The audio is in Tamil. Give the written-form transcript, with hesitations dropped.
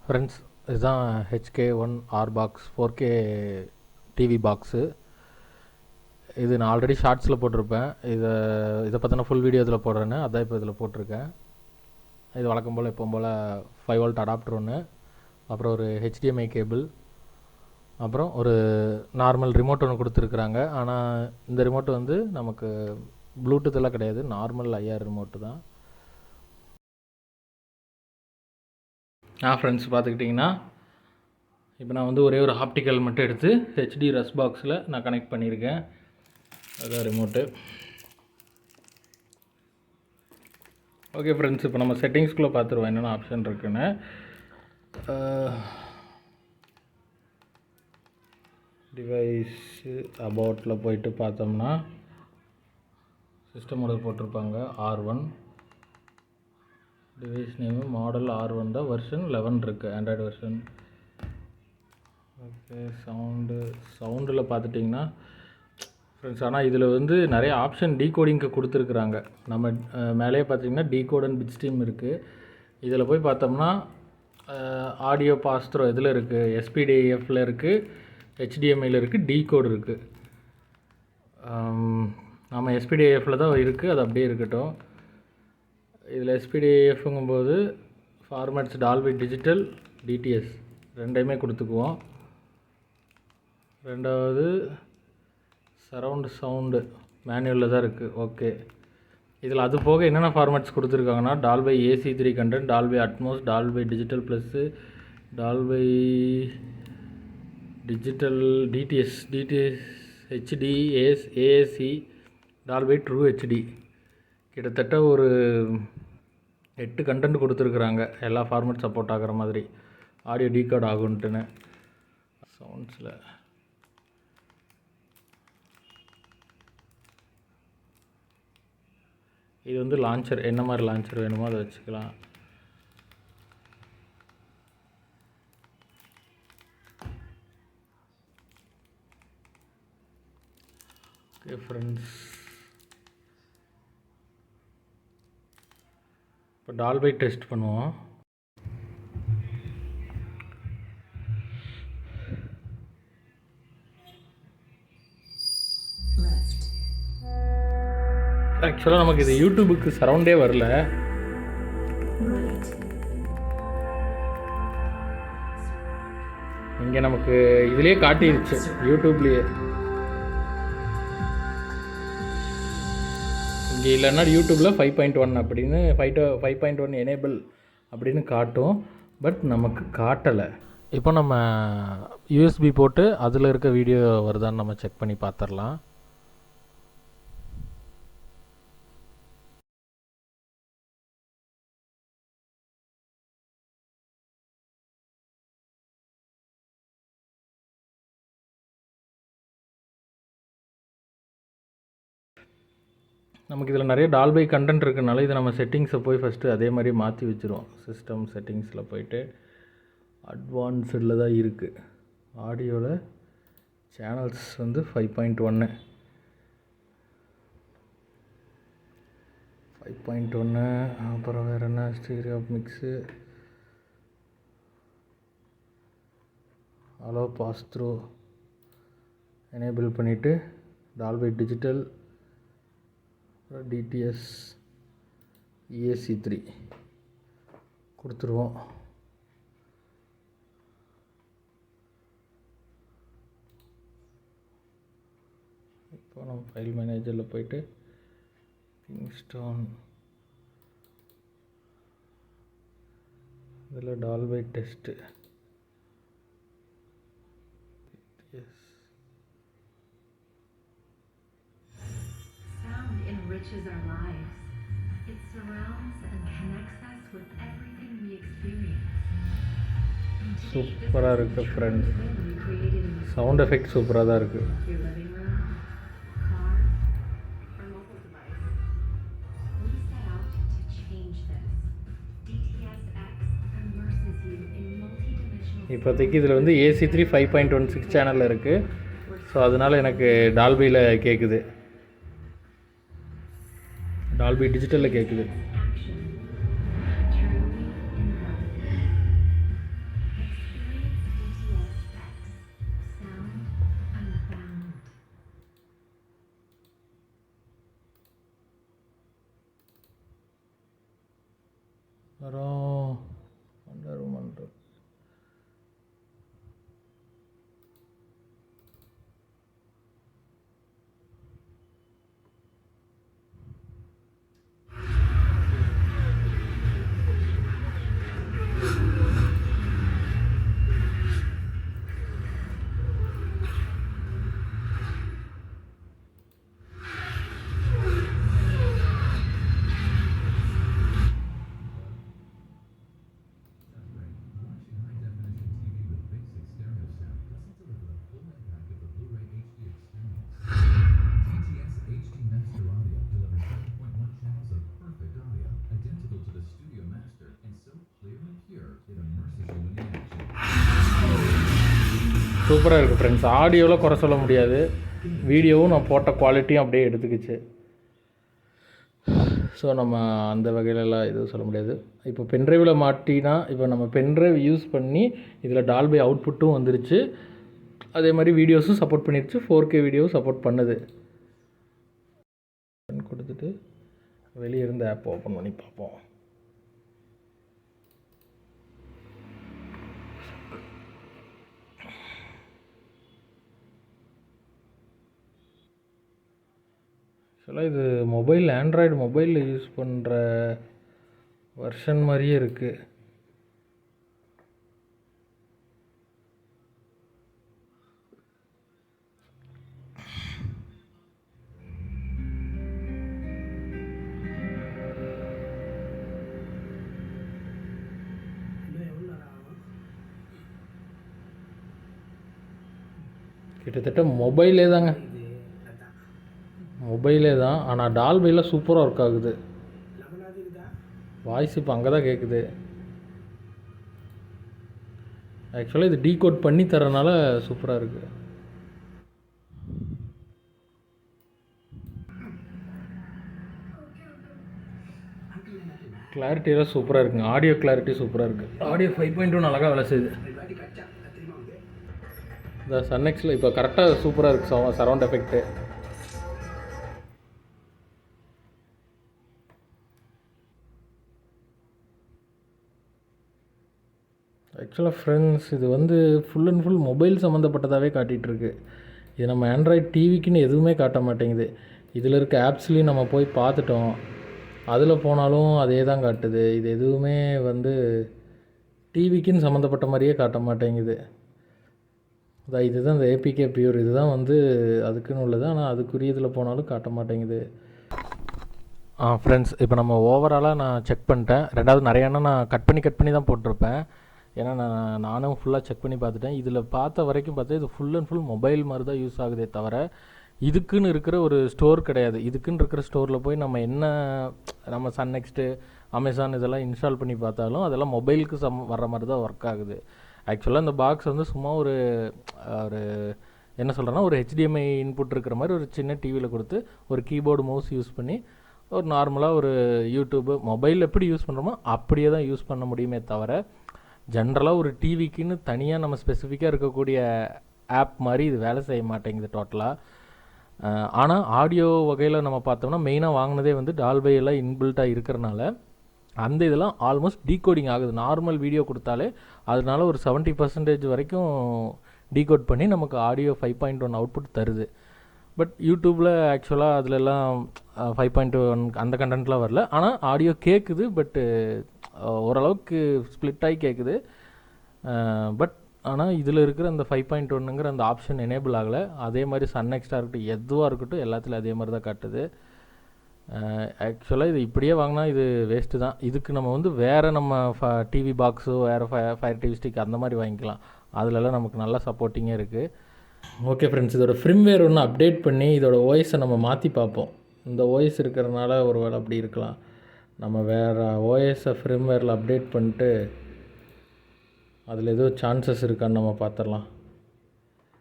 ஃப்ரெண்ட்ஸ், இதுதான் HK1R box 4K TV box. இது நான் ஆல்ரெடி ஷார்ட்ஸில் போட்டிருப்பேன். இதை பற்றின ஃபுல் வீடியோ இதில் போடுறேன்னு அதான் இப்போ இதில் போட்டிருக்கேன். இது வழக்கம் போல் எப்பவும் போல் 5V அடாப்டர் ஒன்று, அப்புறம் ஒரு HDMI கேபிள், அப்புறம் ஒரு நார்மல் ரிமோட் ஒன்று கொடுத்துருக்குறாங்க. ஆனால் இந்த ரிமோட் வந்து நமக்கு ப்ளூடூத் எல்லாம் கிடையாது, நார்மல் IR ரிமோட்டு தான். ஃப்ரெண்ட்ஸ் பார்த்துக்கிட்டிங்கன்னா, இப்போ நான் வந்து ஒரே ஒரு ஆப்டிக்கல் மட்டும் எடுத்து HD ரஸ் பாக்ஸில் நான் கனெக்ட் பண்ணியிருக்கேன். அதுதான் ரிமோட்டு. ஓகே ஃப்ரெண்ட்ஸ், இப்போ நம்ம செட்டிங்ஸ்குள்ளே பார்த்துருவோம் என்னென்ன ஆப்ஷன் இருக்குன்னு. டிவைஸு அபவுட்டில் போயிட்டு பார்த்தோம்னா சிஸ்டம் மாடல் போட்டிருப்பாங்க R1. Device name model R1 தான், வெர்ஷன் 11 இருக்குது, ஆண்ட்ராய்டு வெர்ஷன். ஓகே, சவுண்டில் பார்த்துட்டிங்கன்னா ஃப்ரெண்ட்ஸ், ஆனால் இதில் வந்து நிறைய ஆப்ஷன் டீகோடிங்க்கு கொடுத்துருக்குறாங்க. நம்ம மேலேயே பார்த்தீங்கன்னா டீகோட் அண்ட் பிட் ஸ்ட்ரீம் இருக்குது. இதில் போய் பார்த்தோம்னா ஆடியோ பாஸ்த்ரோ இதில் இருக்குது, SPDIFல இருக்குது, HDMIயில் இருக்குது, டீகோட் இருக்குது. நம்ம SPDIFல தான் இருக்குது, அது அப்படியே இருக்கட்டும். இதில் SPDIFங்கும்போது ஃபார்மேட்ஸ் டால்பி டிஜிட்டல், DTS ரெண்டையுமே கொடுத்துக்குவோம். ரெண்டாவது சரவுண்டு சவுண்டு மேனுவலில் தான் இருக்குது. ஓகே, இதில் அது போக என்னென்ன ஃபார்மேட்ஸ் கொடுத்துருக்காங்கன்னா டால்பை AC3 content, டால்பை Atmos, டால்பை digital plus, டால்பை digital DTS HD, AAC, டால்பை true HD. கிட்டத்தட்ட ஒரு 8 கண்டென்ட் கொடுத்துருக்குறாங்க, எல்லா ஃபார்மேட் சப்போர்ட் ஆகிற மாதிரி ஆடியோ டீகோட் ஆகுன்ட்டுன்னு. சவுண்ட்ஸில் இது வந்து லான்ச்சர், என்ன மாதிரி லான்ச்சர் வேணுமோ அதை வச்சுக்கலாம். ஓகே ஃப்ரெண்ட்ஸ், இப்போ டால்பை டெஸ்ட் பண்ணுவோம். ஆக்சுவலாக நமக்கு இது யூடியூபுக்கு சரவுண்டே வரல. இங்கே நமக்கு இதுலேயே காட்டிடுச்சு, யூடியூப்லேயே. இங்கே இல்லைன்னா யூடியூப்பில் 5.1 அப்படின்னு 5.1 எனேபிள் அப்படின்னு காட்டும், பட் நமக்கு காட்டலை. இப்போ நம்ம USB போட்டு அதில் இருக்க வீடியோ வருதான்னு நம்ம செக் பண்ணி பார்த்துடலாம். நமக்கு இதில் நிறைய டால்பை கண்டென்ட் இருக்குனால இதை நம்ம செட்டிங்ஸை போய் ஃபஸ்ட்டு அதே மாதிரி மாற்றி வச்சுருவோம். சிஸ்டம் செட்டிங்ஸில் போயிட்டு அட்வான்ஸ்டில் தான் இருக்குது. ஆடியோவில் சேனல்ஸ் வந்து 5.1, அப்புறம் வேறு என்ன, stereo mix, allow pass through enable பண்ணிவிட்டு டால்பை டிஜிட்டல், DTS, AC3 கொடுத்துருவோம். இப்போ நம்ம ஃபைல் மேனேஜரில் போயிட்டு கிங்ஸ்டோன், இதில் டால்பை test, enriches our lives. It surrounds and connects us with everything we experience. சூப்பராக இருக்குது ஃப்ரெண்ட்ஸ், சவுண்ட் எஃபெக்ட் சூப்பராக தான் இருக்குது. இப்போதைக்கு இதில் வந்து AC3 5.16 சேனலில் இருக்குது. ஸோ அதனால் எனக்கு டால்பியில் கேட்குது, டால்பி டிஜிட்டலில் கேட்குது. சூப்பராக இருக்குது ஃப்ரெண்ட்ஸ். ஆடியோவில் குறை சொல்ல முடியாது, வீடியோவும் நான் போட்ட குவாலிட்டியும் அப்படியே எடுத்துக்கிச்சு. ஸோ நம்ம அந்த வகையிலலாம் எதுவும் சொல்ல முடியாது. இப்போ பென்ட்ரைவில் மாட்டினா இப்போ நம்ம பென்ட்ரைவ் யூஸ் பண்ணி இதில் டால்பை அவுட்புட்டும் வந்துருச்சு, அதே மாதிரி வீடியோஸும் சப்போர்ட் பண்ணிடுச்சு, 4K வீடியோவும் சப்போர்ட் பண்ணுது. கொடுத்துட்டு வெளியே இருந்த ஆப் ஓப்பன் பண்ணி பார்ப்போம். ஆக்சுவலாக இது மொபைல், ஆண்ட்ராய்டு மொபைலில் யூஸ் பண்ணுற வெர்ஷன் மாதிரியே இருக்குது. கிட்டத்தட்ட மொபைலே தாங்க, மொபைலே தான். ஆனால் டால்பையில் சூப்பராக ஒர்க் ஆகுது. வாய்ஸ் இப்போ அங்கே தான் கேட்குது. ஆக்சுவலாக இது டீகோட் பண்ணி தரனால சூப்பராக இருக்குது. கிளாரிட்டியெல்லாம் சூப்பராக இருக்குங்க, ஆடியோ கிளாரிட்டி சூப்பராக இருக்குது. ஆடியோ 5.1 அழகாக வேலை செய்யுது. இந்த சன்எக்ஸில் இப்போ கரெக்டாக சூப்பராக இருக்குது சரவுண்ட் எஃபெக்ட்டு. ஆக்சுவலாக ஃப்ரெண்ட்ஸ், இது வந்து ஃபுல் அண்ட் ஃபுல் மொபைல் சம்மந்தப்பட்டதாகவே காட்டிகிட்ருக்கு. இது நம்ம ஆண்ட்ராய்ட் டிவிக்குன்னு எதுவுமே காட்ட மாட்டேங்குது. இதில் இருக்க ஆப்ஸ்லேயும் நம்ம போய் பார்த்துட்டோம், அதில் போனாலும் அதே தான் காட்டுது. இது எதுவுமே வந்து டிவிக்குன்னு சம்மந்தப்பட்ட மாதிரியே காட்ட மாட்டேங்குது. இதுதான் இந்த ஏபிகே பியூர், இதுதான் வந்து அதுக்குன்னு உள்ளது. ஆனால் அதுக்குரியதில் போனாலும் காட்ட மாட்டேங்குது. ஃப்ரெண்ட்ஸ், இப்போ நம்ம ஓவராலாக நான் செக் பண்ணிட்டேன். ரெண்டாவது நிறையானா நான் கட் பண்ணி தான் போட்டிருப்பேன். ஏன்னா நானும் ஃபுல்லாக செக் பண்ணி பார்த்துட்டேன். இதில் பார்த்த வரைக்கும் பார்த்தா இது ஃபுல் அண்ட் ஃபுல் மொபைல் மாதிரி தான் யூஸ் ஆகுதே தவிர இதுக்குன்னு இருக்கிற ஒரு ஸ்டோர் கிடையாது. இதுக்குன்னு இருக்கிற ஸ்டோரில் போய் நம்ம சன் நெக்ஸ்ட்டு, அமேசான் இதெல்லாம் இன்ஸ்டால் பண்ணி பார்த்தாலும் அதெல்லாம் மொபைலுக்கு வர்ற மாதிரி தான் ஒர்க் ஆகுது. ஆக்சுவலாக இந்த பாக்ஸ் வந்து சும்மா ஒரு என்ன சொல்கிறேன்னா, ஒரு HDMI இன்புட் இருக்கிற மாதிரி ஒரு சின்ன டிவியில் கொடுத்து ஒரு கீபோர்டு மவுஸ் யூஸ் பண்ணி ஒரு நார்மலாக ஒரு யூடியூப்பு மொபைல் எப்படி யூஸ் பண்ணுறோமோ அப்படியே தான் யூஸ் பண்ண முடியுமே தவிர ஜென்ரலாக ஒரு டிவிக்குன்னு தனியாக நம்ம ஸ்பெசிஃபிக்காக இருக்கக்கூடிய ஆப் மாதிரி இது வேலை செய்ய மாட்டேங்குது டோட்டலாக. ஆனால் ஆடியோ வகையில் நம்ம பார்த்தோம்னா மெயினாக வாங்கினதே வந்து டால்பை எல்லாம் இன்பில்ட்டாக இருக்கிறனால அந்த இதெல்லாம் ஆல்மோஸ்ட் டீகோடிங் ஆகுது. நார்மல் வீடியோ கொடுத்தாலே அதனால ஒரு 70% வரைக்கும் டீகோட் பண்ணி நமக்கு ஆடியோ 5.1 அவுட்புட் தருது. பட் யூடியூப்பில் ஆக்சுவலாக அதிலெல்லாம் 5.1 அந்த கண்டென்ட்லாம் வரல. ஆனால் ஆடியோ கேட்குது, பட்டு ஓரளவுக்கு ஸ்ப்ளிட் ஆகி கேட்குது. பட் ஆனால் இதில் இருக்கிற அந்த 5.1ங்கிற அந்த ஆப்ஷன் எனேபிள் ஆகலை. அதே மாதிரி சன் நெக்ஸ்டாக இருக்கட்டும், எதுவாக இருக்கட்டும், எல்லாத்துலையும் அதே மாதிரி தான் காட்டுது. ஆக்சுவலாக இது இப்படியே வாங்கினா இது வேஸ்ட்டு தான். இதுக்கு நம்ம வந்து வேறு நம்ம டிவி பாக்ஸோ வேறு ஃபயர் டிவி ஸ்டிக் அந்த மாதிரி வாங்கிக்கலாம். அதிலெல்லாம் நமக்கு நல்லா சப்போர்ட்டிங்கே இருக்குது. ஓகே ஃப்ரெண்ட்ஸ், இதோட ஃப்ரிம்வேர் ஒன்று அப்டேட் பண்ணி இதோட ஓஎஸை நம்ம மாற்றி பார்ப்போம். இந்த ஓஎஸ் இருக்கிறனால ஒரு வேளை அப்படி இருக்கலாம். நம்ம வேறு ஓஎஸை ஃப்ரிம்வேரில் அப்டேட் பண்ணிட்டு அதில் ஏதோ சான்சஸ் இருக்கான்னு நம்ம பார்த்துடலாம்.